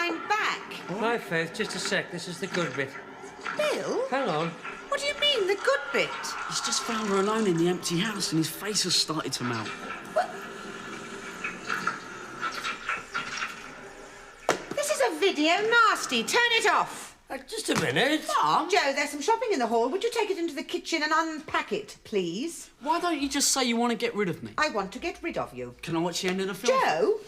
line back. Hi, Faith, just a sec. This is the good bit. Bill? Hang on. What do you mean, the good bit? He's just found her alone in the empty house and his face has started to melt. What? This is a video nasty. Turn it off. Just a minute. Mom? Joe, there's some shopping in the hall. Would you take it into the kitchen and unpack it, please? Why don't you just say you want to get rid of me? I want to get rid of you. Can I watch the end of the film? Joe?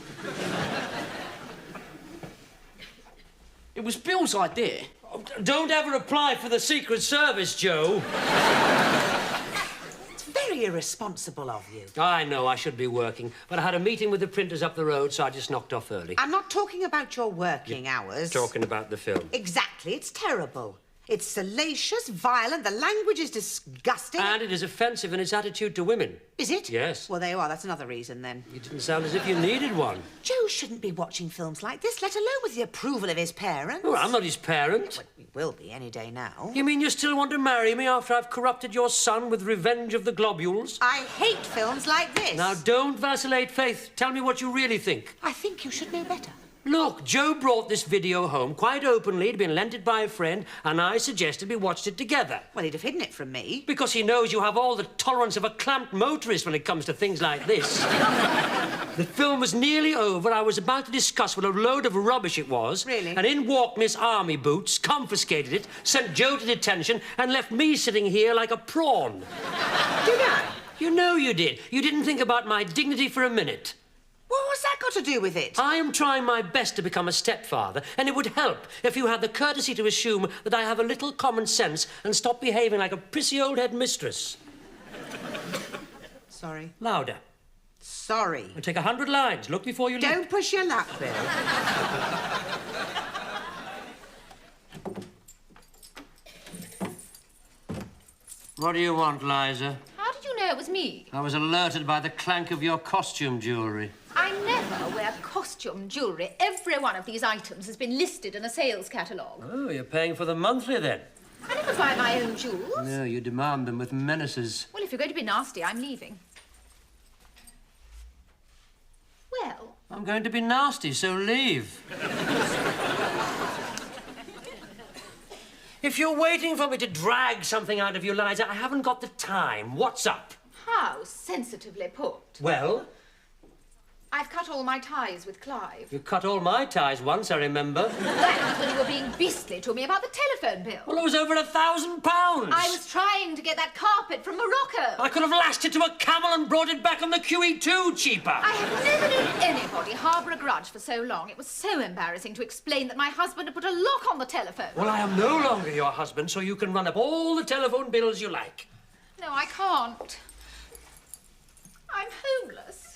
It was Bill's idea. Oh, don't ever apply for the Secret Service, Joe. It's very irresponsible of you. I know I should be working, but I had a meeting with the printers up the road, so I just knocked off early. I'm not talking about your working hours. Talking about the film. Exactly. It's terrible. It's salacious, violent, the language is disgusting. And it is offensive in its attitude to women. Is it? Yes. Well, there you are. That's another reason, then. You didn't sound as if you needed one. Joe shouldn't be watching films like this, let alone with the approval of his parents. Well, I'm not his parent. Well, you will be any day now. You mean you still want to marry me after I've corrupted your son with Revenge of the Globules? I hate films like this. Now, don't vacillate, Faith. Tell me what you really think. I think you should know better. Look, Joe brought this video home quite openly. It'd been lent it by a friend, and I suggested we watched it together. Well, he'd have hidden it from me. Because he knows you have all the tolerance of a clamped motorist when it comes to things like this. The film was nearly over. I was about to discuss what a load of rubbish it was. Really? And in walked Miss Army Boots, confiscated it, sent Joe to detention, and left me sitting here like a prawn. Did I? You know you did. You didn't think about my dignity for a minute. What's that got to do with it? I am trying my best to become a stepfather, and it would help if you had the courtesy to assume that I have a little common sense and stop behaving like a prissy old headmistress. Sorry. Louder. Sorry. And take 100 lines. Look before you leap. Don't push your luck, Bill. What do you want, Liza? How did you know it was me? I was alerted by the clank of your costume jewellery. I never wear costume jewellery. Every one of these items has been listed in a sales catalogue. Oh, you're paying for them monthly, then? I never buy my own jewels. No, you demand them with menaces. Well, if you're going to be nasty, I'm leaving. Well? I'm going to be nasty, so leave. If you're waiting for me to drag something out of you, Liza, I haven't got the time. What's up? How sensitively put. Well? I've cut all my ties with Clive. You cut all my ties once, I remember. That was when you were being beastly to me about the telephone bill. Well, it was over £1,000. I was trying to get that carpet from Morocco. I could have lashed it to a camel and brought it back on the QE2 cheaper. I have never known anybody harbour a grudge for so long. It was so embarrassing to explain that my husband had put a lock on the telephone. Well, I am no longer your husband, so you can run up all the telephone bills you like. No, I can't. I'm homeless.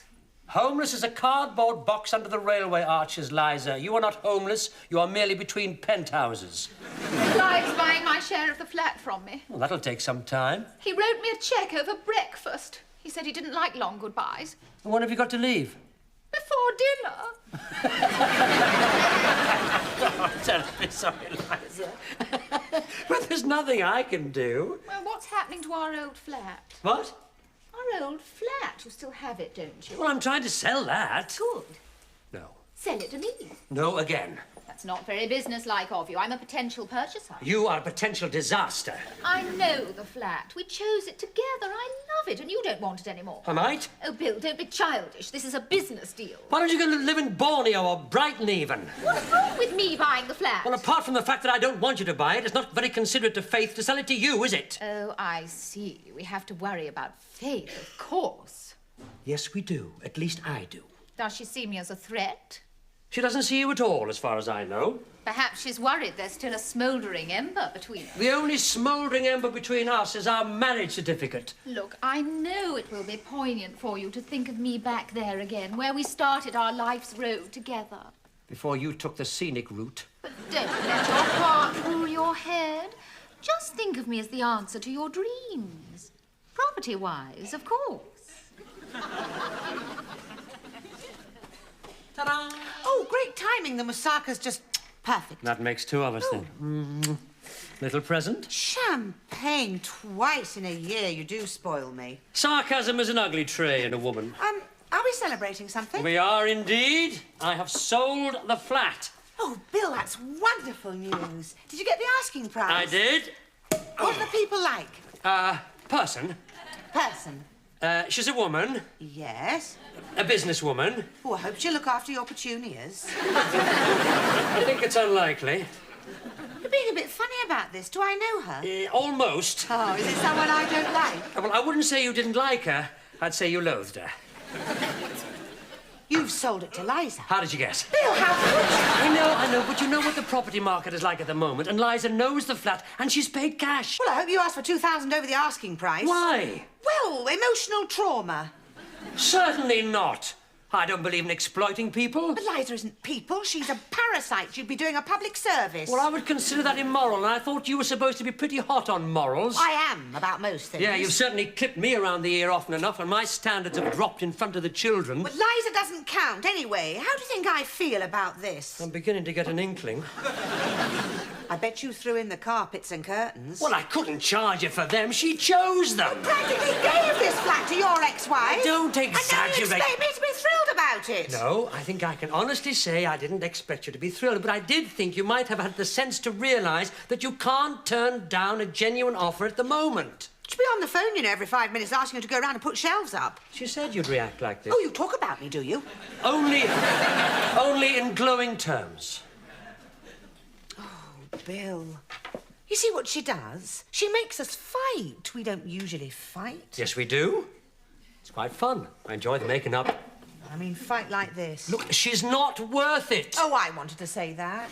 Homeless as a cardboard box under the railway arches, Liza. You are not homeless. You are merely between penthouses. Clive's buying my share of the flat from me. Well, that'll take some time. He wrote me a cheque over breakfast. He said he didn't like long goodbyes. And when have you got to leave? Before dinner. Oh, terribly sorry, Liza. But there's nothing I can do. Well, what's happening to our old flat? What? Our old flat. You still have it, don't you? Well, I'm trying to sell that. Good. No. Sell it to me. No again. That's not very businesslike of you. I'm a potential purchaser. You are a potential disaster. I know the flat. We chose it together. I love it, and you don't want it anymore. I might. Oh, Bill, don't be childish. This is a business deal. Why don't you go live in Borneo or Brighton even? What's wrong with me buying the flat? Well, apart from the fact that I don't want you to buy it, it's not very considerate of Faith to sell it to you, is it? Oh, I see. We have to worry about Faith, of course. Yes, we do. At least I do. Does she see me as a threat? She doesn't see you at all, as far as I know. Perhaps she's worried there's still a smouldering ember between us. The only smouldering ember between us is our marriage certificate. Look, I know it will be poignant for you to think of me back there again, where we started our life's road together. Before you took the scenic route. But don't let your heart rule your head. Just think of me as the answer to your dreams. Property-wise, of course. Ta-da! Oh, great timing. The moussaka's just perfect. That makes two of us, then. Little present? Champagne twice in a year. You do spoil me. Sarcasm is an ugly trait in a woman. Are we celebrating something? We are indeed. I have sold the flat. Oh, Bill, that's wonderful news. Did you get the asking prize? I did. What are the people like? Person. Person. She's a woman. Yes. A businesswoman. Oh, I hope she'll look after your petunias. I think it's unlikely. You're being a bit funny about this. Do I know her? Almost. Oh, is it someone I don't like? Well, I wouldn't say you didn't like her. I'd say you loathed her. You've sold it to Liza. How did you guess? Bill, how could you? I know, but you know what the property market is like at the moment, and Liza knows the flat, and she's paid cash. Well, I hope you asked for 2,000 over the asking price. Why? Well, emotional trauma. Certainly not. I don't believe in exploiting people. But Liza isn't people. She's a parasite. You'd be doing a public service. Well, I would consider that immoral, and I thought you were supposed to be pretty hot on morals. I am, about most things. Yeah, you've certainly clipped me around the ear often enough, and my standards have dropped in front of the children. But Liza doesn't count anyway. How do you think I feel about this? I'm beginning to get an inkling. I bet you threw in the carpets and curtains. Well, I couldn't charge her for them. She chose them. You practically gave this flat to your ex-wife. Don't exaggerate. And now you expect me to be thrilled about it. No, I think I can honestly say I didn't expect you to be thrilled, but I did think you might have had the sense to realise that you can't turn down a genuine offer at the moment. She'd be on the phone, you know, every 5 minutes asking you to go around and put shelves up. She said you'd react like this. Oh, you talk about me, do you? Only in glowing terms. Bill, you see what she does? She makes us fight. We don't usually fight. Yes, we do. It's quite fun. I enjoy the making up. I mean, fight like this. Look, she's not worth it. Oh, I wanted to say that.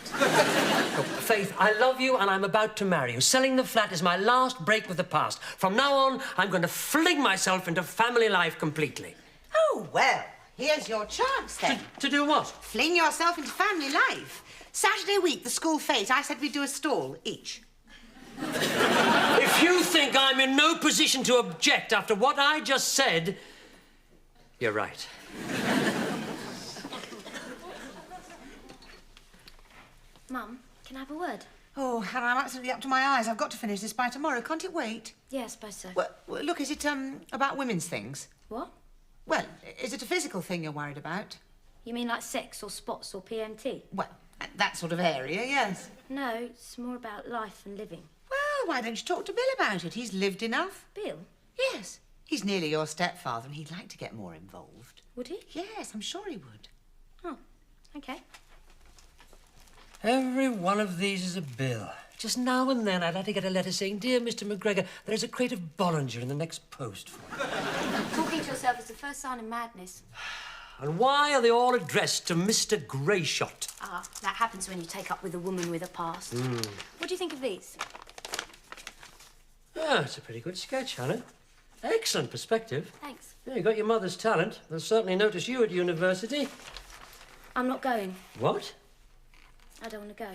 Look, Faith, I love you and I'm about to marry you. Selling the flat is my last break with the past. From now on, I'm going to fling myself into family life completely. Oh, well, here's your chance, then. To do what? Fling yourself into family life. Saturday week, the school fete, I said we'd do a stall each. If you think I'm in no position to object after what I just said, you're right. Mum, can I have a word? Oh, Hannah, I'm absolutely up to my eyes. I've got to finish this by tomorrow. Can't it wait? Yeah, I suppose so. Well, look, is it, about women's things? What? Well, is it a physical thing you're worried about? You mean like sex or spots or PMT? Well, that sort of area, yes. No, it's more about life and living. Well, why don't you talk to Bill about it? He's lived enough. Bill? Yes. He's nearly your stepfather and he'd like to get more involved. Would he? Yes, I'm sure he would. Oh, okay. Every one of these is a bill. Just now and then I'd like to get a letter saying, "Dear Mr. McGregor, there is a crate of Bollinger in the next post for you." Talking to yourself is the first sign of madness. And why are they all addressed to Mr. Greyshot? Ah, that happens when you take up with a woman with a past. What do you think of these? Ah, it's a pretty good sketch, Hannah. Excellent perspective. Thanks. Yeah, you got your mother's talent. They'll certainly notice you at university. I'm not going. What? I don't want to go.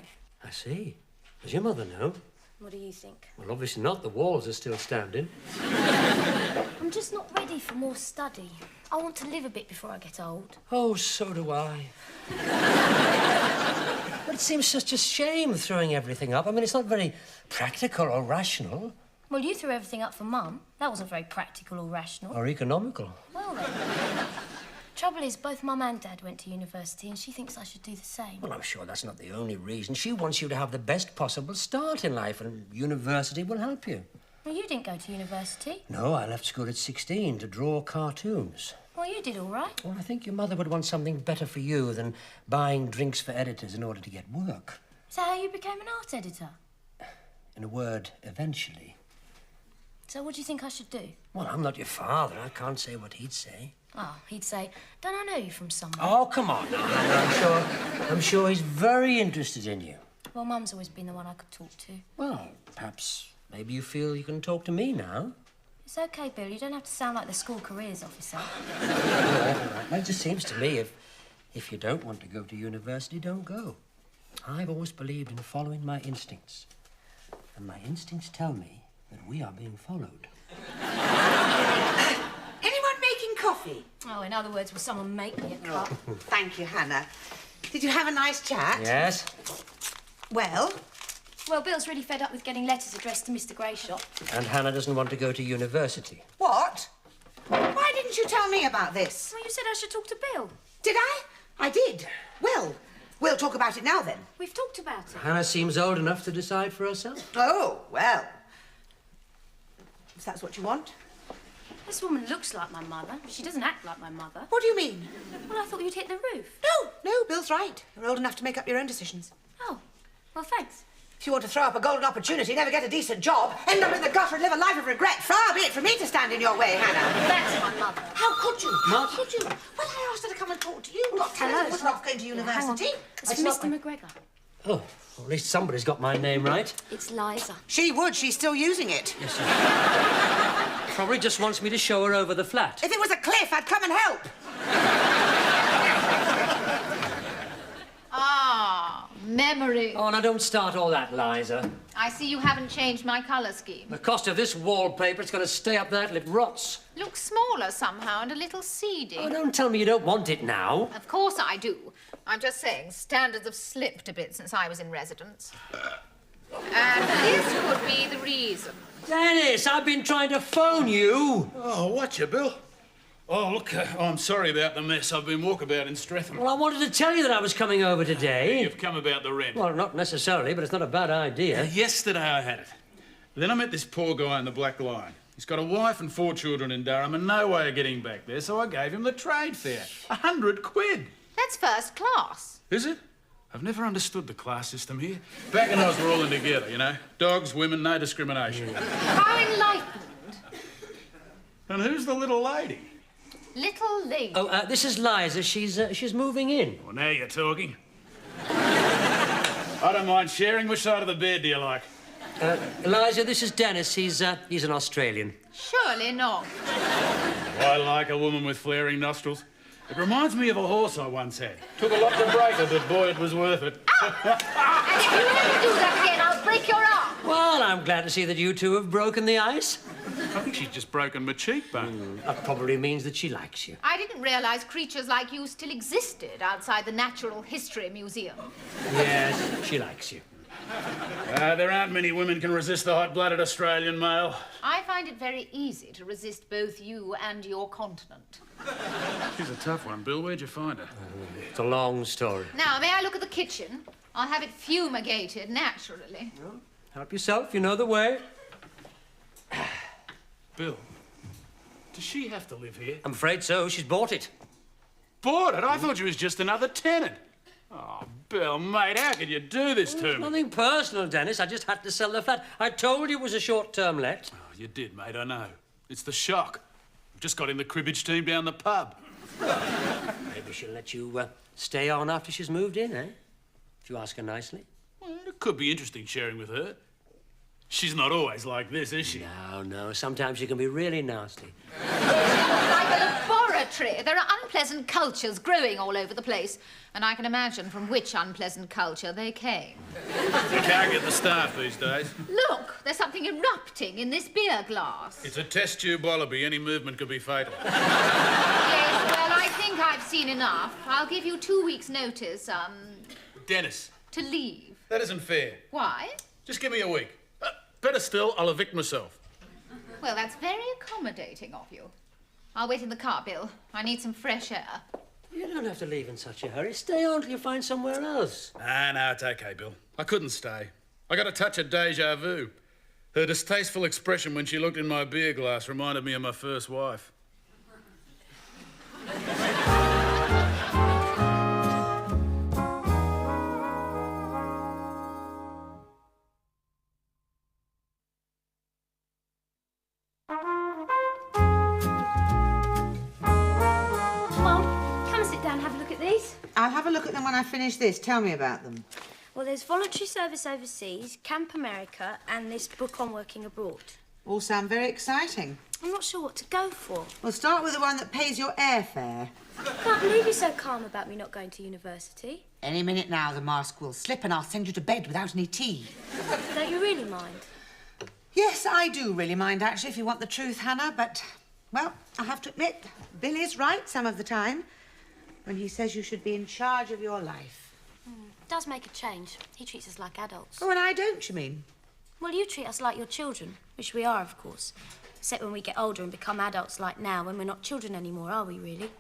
I see. Does your mother know? What do you think? Well, obviously not. The walls are still standing. I'm just not ready for more study. I want to live a bit before I get old. Oh, so do I. But it seems such a shame throwing everything up. I mean, it's not very practical or rational. Well, you threw everything up for Mum. That wasn't very practical or rational. Or economical. Well, then. Trouble is, both Mum and Dad went to university and she thinks I should do the same. Well, I'm sure that's not the only reason. She wants you to have the best possible start in life, and university will help you. Well, you didn't go to university. No, I left school at 16 to draw cartoons. Well, you did all right. Well, I think your mother would want something better for you than buying drinks for editors in order to get work. Is that how you became an art editor? In a word, eventually. So what do you think I should do? Well, I'm not your father. I can't say what he'd say. Oh, he'd say, don't I know you from somewhere? Oh, come on now. I'm sure he's very interested in you. Well, Mum's always been the one I could talk to. Well, perhaps maybe you feel you can talk to me now. It's okay, Bill. You don't have to sound like the school careers officer. All right. Well, it just seems to me if you don't want to go to university, don't go. I've always believed in following my instincts. And my instincts tell me that we are being followed. Anyone making coffee? Oh, in other words, will someone make me a cup? Thank you, Hannah. Did you have a nice chat? Yes? Well? Well, Bill's really fed up with getting letters addressed to Mr. Greyshot. And Hannah doesn't want to go to university. What? Why didn't you tell me about this? Well, you said I should talk to Bill. Did I? I did. Well, We'll talk about it now, then. We've talked about it. Hannah seems old enough to decide for herself. Oh, well. If that's what you want. This woman looks like my mother. She doesn't act like my mother. What do you mean? Well, I thought you'd hit the roof. No, Bill's right. You're old enough to make up your own decisions. Oh, well, thanks. If you want to throw up a golden opportunity, never get a decent job, end up in the gutter and live a life of regret, far be it from me to stand in your way, Hannah. That's my mother. How could you? Mum? How could you? Well, I asked her to come and talk to you, not tell her to put her off going to university. It's Mr. McGregor. Oh, well, at least somebody's got my name right. It's Liza. She would. She's still using it. Yes, probably just wants me to show her over the flat. If it was a cliff, I'd come and help. Ah, memory. Oh, now don't start all that, Liza. I see you haven't changed my colour scheme. The cost of this wallpaper, it's going to stay up there till it rots. Looks smaller somehow and a little seedy. Oh, don't tell me you don't want it now. Of course I do. I'm just saying, standards have slipped a bit since I was in residence. And this could be the reason. Dennis, I've been trying to phone you. Oh, watcha, Bill. Oh, look, I'm sorry about the mess. I've been walkabout in Streatham. Well, I wanted to tell you that I was coming over today. You've come about the rent. Well, not necessarily, but it's not a bad idea. Yesterday I had it. Then I met this poor guy in the Black Lion. He's got a wife and 4 children in Durham and no way of getting back there, so I gave him the trade fare. 100 quid. That's first class. Is it? I've never understood the class system here. Back in Oz, we're all in together, you know? Dogs, women, no discrimination. How enlightened. And who's the little lady? Little lady. Oh, this is Liza. She's moving in. Well, now you're talking. I don't mind sharing. Which side of the bed do you like? Liza, this is Dennis. He's an Australian. Surely not. I like a woman with flaring nostrils. It reminds me of a horse I once had. Took a lot to break her, but boy, it was worth it. And if you ever do that again, I'll break your arm. Well, I'm glad to see that you two have broken the ice. I think she's just broken my cheekbone. That probably means that she likes you. I didn't realise creatures like you still existed outside the Natural History Museum. Yes, she likes you. There aren't many women can resist the hot-blooded Australian male. I find it very easy to resist both you and your continent. She's a tough one, Bill. Where'd you find her? It's a long story. Now, may I look at the kitchen? I'll have it fumigated naturally. Help yourself, you know the way. Bill, does she have to live here? I'm afraid so. She's bought it. Bought it? I thought she was just another tenant. Oh, Bill, mate, how could you do this to me? Nothing personal, Dennis. I just had to sell the flat. I told you it was a short-term let. Oh, you did, mate, I know. It's the shock. I've just got in the cribbage team down the pub. Maybe she'll let you stay on after she's moved in, eh? If you ask her nicely. Well, it could be interesting sharing with her. She's not always like this, is she? No. Sometimes she can be really nasty. Like a laboratory. There are unpleasant cultures growing all over the place, and I can imagine from which unpleasant culture they came. You can't get the staff these days. Look, there's something erupting in this beer glass. It's a test tube wallaby. Any movement could be fatal. Yes, well, I think I've seen enough. I'll give you 2 weeks' notice, Dennis, to leave. that isn't fair. Why? Just give me a week. Better still, I'll evict myself. Well, that's very accommodating of you. I'll wait in the car, Bill. I need some fresh air. You don't have to leave in such a hurry. Stay on till you find somewhere else. No, it's okay, Bill. I couldn't stay. I got a touch of deja vu. Her distasteful expression when she looked in my beer glass reminded me of my first wife. I'll have a look at them when I finish this. Tell me about them. Well, there's voluntary service overseas, Camp America, and this book on working abroad. All sound very exciting. I'm not sure what to go for. We'll start with the one that pays your airfare. I can't believe you're so calm about me not going to university. Any minute now, the mask will slip and I'll send you to bed without any tea. Don't you really mind? Yes, I do really mind, actually, if you want the truth, Hannah, but, well, I have to admit, Bill is right some of the time when he says you should be in charge of your life. It does make a change. He treats us like adults. Oh, and I don't, you mean? Well, you treat us like your children, which we are, of course. Except when we get older and become adults like now, when we're not children anymore, are we, really?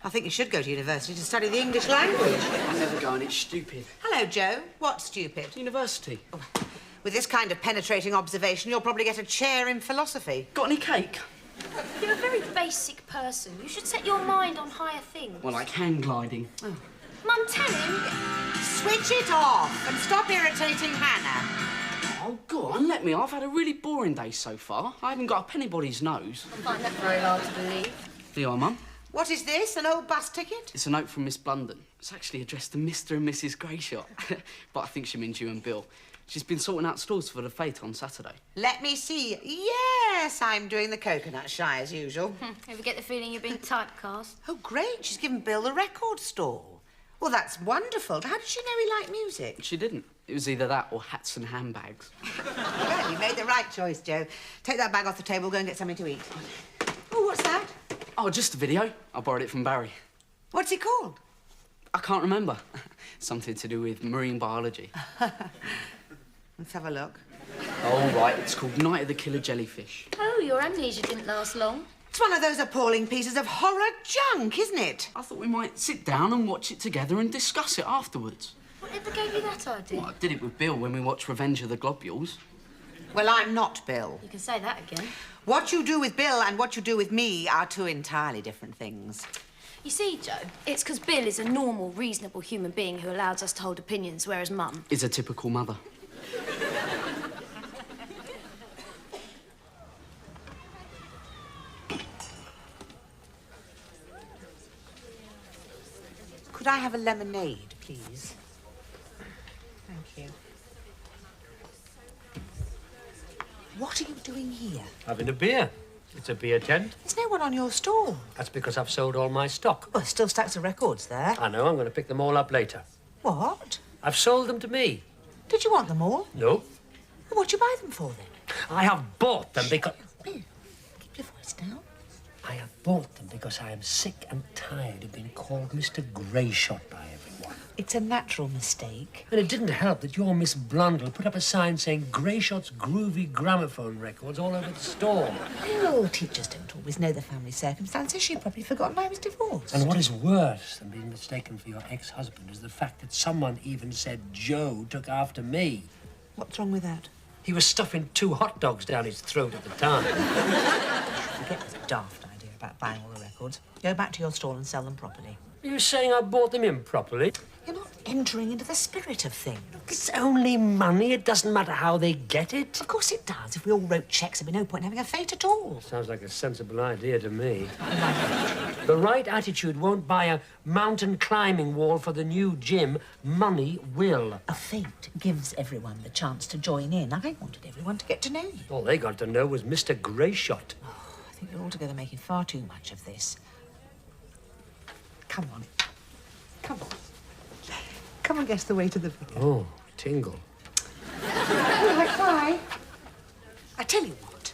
I think you should go to university to study the English language. I'm never going, it's stupid. Hello, Joe. What's stupid? University. With this kind of penetrating observation, you'll probably get a chair in philosophy. Got any cake? You're a very basic person. You should set your mind on higher things. Well, like hang gliding. Oh. Mum, tell him. Switch it off and stop irritating Hannah. Oh, go on, let me. I've had a really boring day so far. I haven't got up anybody's nose. I find that very hard to believe. Here you are, Mum. What is this, an old bus ticket? It's a note from Miss Blunden. It's actually addressed to Mr. and Mrs. Greyshot. But I think she means you and Bill. She's been sorting out stalls for the fete on Saturday. Let me see. Yes, I'm doing the coconut shy as usual. Ever get the feeling you're being typecast? Oh, great. She's given Bill the record stall. Well, that's wonderful. How did she know he liked music? She didn't. It was either that or hats and handbags. Well, you made the right choice, Joe. Take that bag off the table, go and get something to eat. Oh, what's that? Oh, just a video. I borrowed it from Barry. What's it called? I can't remember. Something to do with marine biology. Let's have a look. Oh, right. It's called Night of the Killer Jellyfish. Oh, your amnesia didn't last long. It's one of those appalling pieces of horror junk, isn't it? I thought we might sit down and watch it together and discuss it afterwards. Whatever gave you that idea? Well, I did it with Bill when we watched Revenge of the Globules. Well, I'm not Bill. You can say that again. What you do with Bill and what you do with me are two entirely different things. You see, Joe, it's because Bill is a normal, reasonable human being who allows us to hold opinions, whereas Mum Is a typical mother. Could I have a lemonade, please? Thank you. What are you doing here? Having a beer. It's a beer tent. There's no one on your stall. That's because I've sold all my stock. Well, still stacks of records there. I know, I'm going to pick them all up later. What? I've sold them to me. Did you want them all? No. Well, what'd you buy them for, then? I have bought them because... Keep your voice down. I have bought them because I am sick and tired of being called Mr. Greyshot by everyone. It's a natural mistake. And it didn't help that your Miss Blundell put up a sign saying Greyshot's groovy gramophone records all over the store. Well, teachers don't always know the family circumstances. She'd probably forgotten I was divorced. And what is worse than being mistaken for your ex-husband is the fact that someone even said Joe took after me. What's wrong with that? He was stuffing 2 hot dogs down his throat at the time. Forget this daft idea about buying all the records. Go back to your stall and sell them properly. Are you saying I bought them improperly? You're not entering into the spirit of things. It's only money. It doesn't matter how they get it. Of course it does. If we all wrote cheques, there'd be no point in having a fete at all. Sounds like a sensible idea to me. The right attitude won't buy a mountain climbing wall for the new gym. Money will. A fete gives everyone the chance to join in. I wanted everyone to get to know you. All they got to know was Mr. Greyshot. I think you're altogether making far too much of this. Come on. Come on. Come and guess the way to the vicar. Oh, tingle. All right, bye. I tell you what.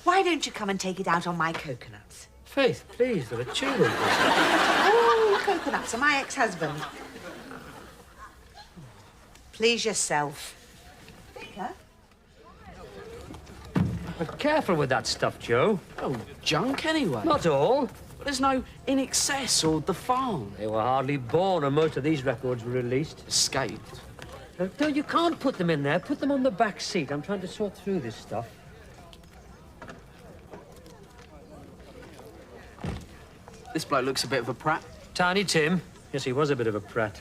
Why don't you come and take it out on my coconuts? Faith, please, there are children. Oh, coconuts are my ex-husband. Please yourself. Vicar? But careful with that stuff, Joe. Oh, junk anyway. Not all. But there's no In Excess or The Farm. They were hardly born when most of these records were released. Escaped. No, you can't put them in there. Put them on the back seat. I'm trying to sort through this stuff. This bloke looks a bit of a prat. Tiny Tim. Yes, he was a bit of a prat.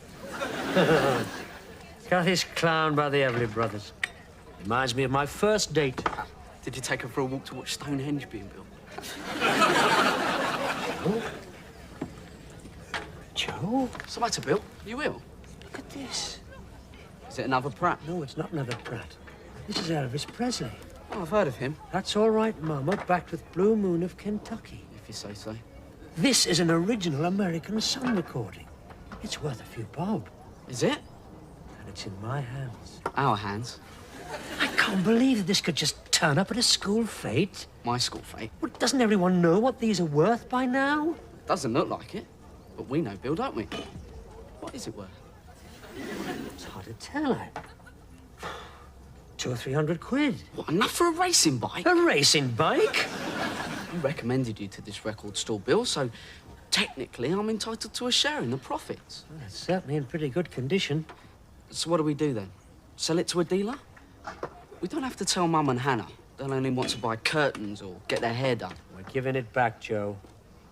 Cathy's clown by the Everly Brothers. Reminds me of my first date. Did you take her for a walk to watch Stonehenge being built? Joe? What's the matter, Bill? You ill? Look at this. Is it another prat? No, it's not another prat. This is Elvis Presley. Oh, I've heard of him, That's all right, Mama, backed with Blue Moon of Kentucky. if you say so. This is an original American song recording. It's worth a few bob. Is it? And it's in my hands. Our hands. I can't believe that this could just turn up at a school fete. My school fate. Well, doesn't everyone know what these are worth by now? Doesn't look like it. But we know Bill, don't we? What is it worth? It's hard to tell. 200 or 300 quid. What, enough for a racing bike? A racing bike? I recommended you to this record store, Bill, so technically, I'm entitled to a share in the profits. Well, it's certainly in pretty good condition. So what do we do then? Sell it to a dealer? We don't have to tell Mum and Hannah. They'll only want to buy curtains or get their hair done. We're giving it back, Joe.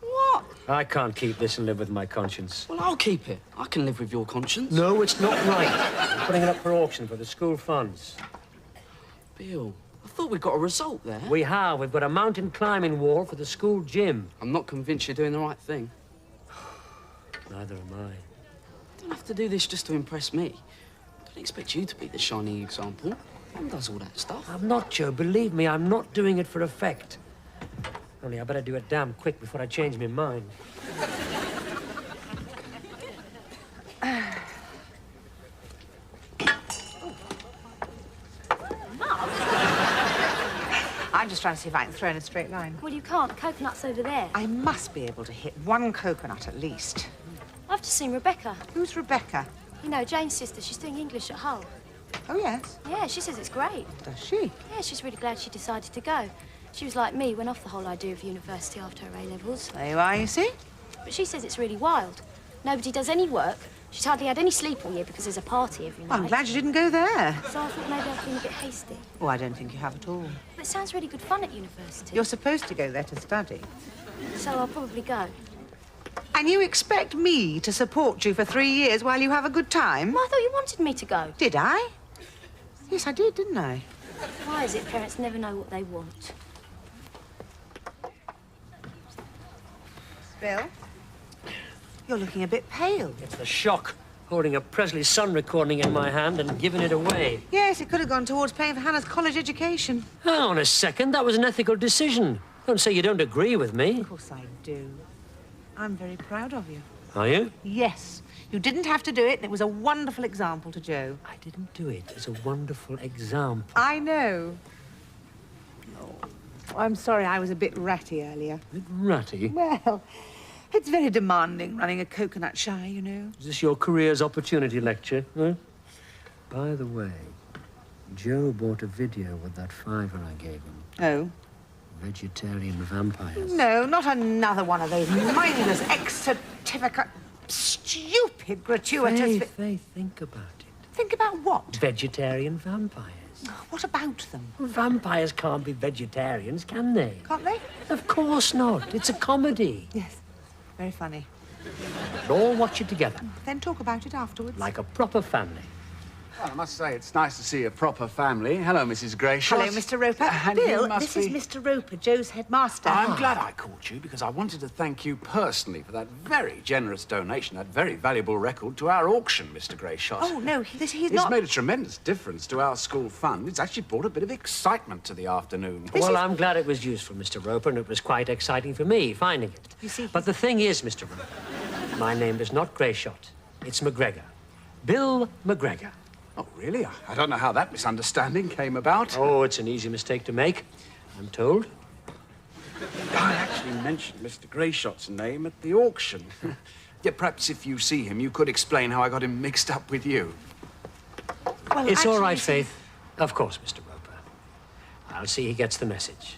What? I can't keep this and live with my conscience. Well, I'll keep it. I can live with your conscience. No, it's not right. I'm putting it up for auction for the school funds. Bill, I thought we got a result there. We have. We've got a mountain climbing wall for the school gym. I'm not convinced you're doing the right thing. Neither am I. You don't have to do this just to impress me. I don't expect you to be the shining example. Mum does all that stuff. I'm not, Joe. Believe me, I'm not doing it for effect. Only I better do it damn quick before I change my mind. I'm just trying to see if I can throw in a straight line. Well, you can't. The coconut's over there. I must be able to hit one coconut at least. I've just seen Rebecca. Who's Rebecca? You know, Jane's sister. She's doing English at Hull. Oh, yes. Yeah, she says it's great. Does she? Yeah, she's really glad she decided to go. She was like me, went off the whole idea of university after her A-levels. There you are, you see? But she says it's really wild. Nobody does any work. She's hardly had any sleep all year because there's a party every night. Well, I'm glad you didn't go there. So I thought maybe I've been a bit hasty. Oh, I don't think you have at all. But it sounds really good fun at university. You're supposed to go there to study. So I'll probably go. And you expect me to support you for 3 years while you have a good time? Well, I thought you wanted me to go. Did I? Yes, I did, didn't I? Why is it parents never know what they want? Bill, you're looking a bit pale. It's the shock, holding a Presley Sun recording in my hand and giving it away. Yes, it could have gone towards paying for Hannah's college education. Hang on a second, that was an ethical decision. Don't say you don't agree with me. Of course I do. I'm very proud of you. Are you? Yes. You didn't have to do it, and it was a wonderful example to Joe. I didn't do it as a wonderful example. I know. Oh, I'm sorry I was a bit ratty earlier. A bit ratty? Well, it's very demanding running a coconut shy, you know. Is this your career's opportunity lecture? Huh? By the way, Joe bought a video with that $5 I gave him. Oh? Vegetarian vampires. No, not another one of those mindless ex-certificate, stupid gratuitous... Faith, think about it. Think about what? Vegetarian vampires. What about them? Vampires can't be vegetarians, can they? Can't they? Of course not. It's a comedy. Yes. Very funny. We'll all watch it together, Then talk about it afterwards. like a proper family. Well, I must say, it's nice to see a proper family. Hello, Mrs. Grayshot. Hello, Mr. Roper. And you Bill, must this be- is Mr. Roper, Joe's headmaster. I'm glad I called you because I wanted to thank you personally for that very generous donation, that very valuable record to our auction, Mr. Grayshot. Oh, no, he's It's not... made a tremendous difference to our school fund. It's actually brought a bit of excitement to the afternoon. Well, I'm glad it was useful, Mr. Roper, and it was quite exciting for me, finding it. You see, But the thing is, Mr. Roper, my name is not Grayshot. It's McGregor. Bill McGregor. Oh, really? I don't know how that misunderstanding came about. Oh, it's an easy mistake to make, I'm told. I actually mentioned Mr. Grayshot's name at the auction. Yeah, perhaps if you see him, you could explain how I got him mixed up with you. well, It's all actually, right, you see- Faith. Of course, Mr. Roper. I'll see he gets the message.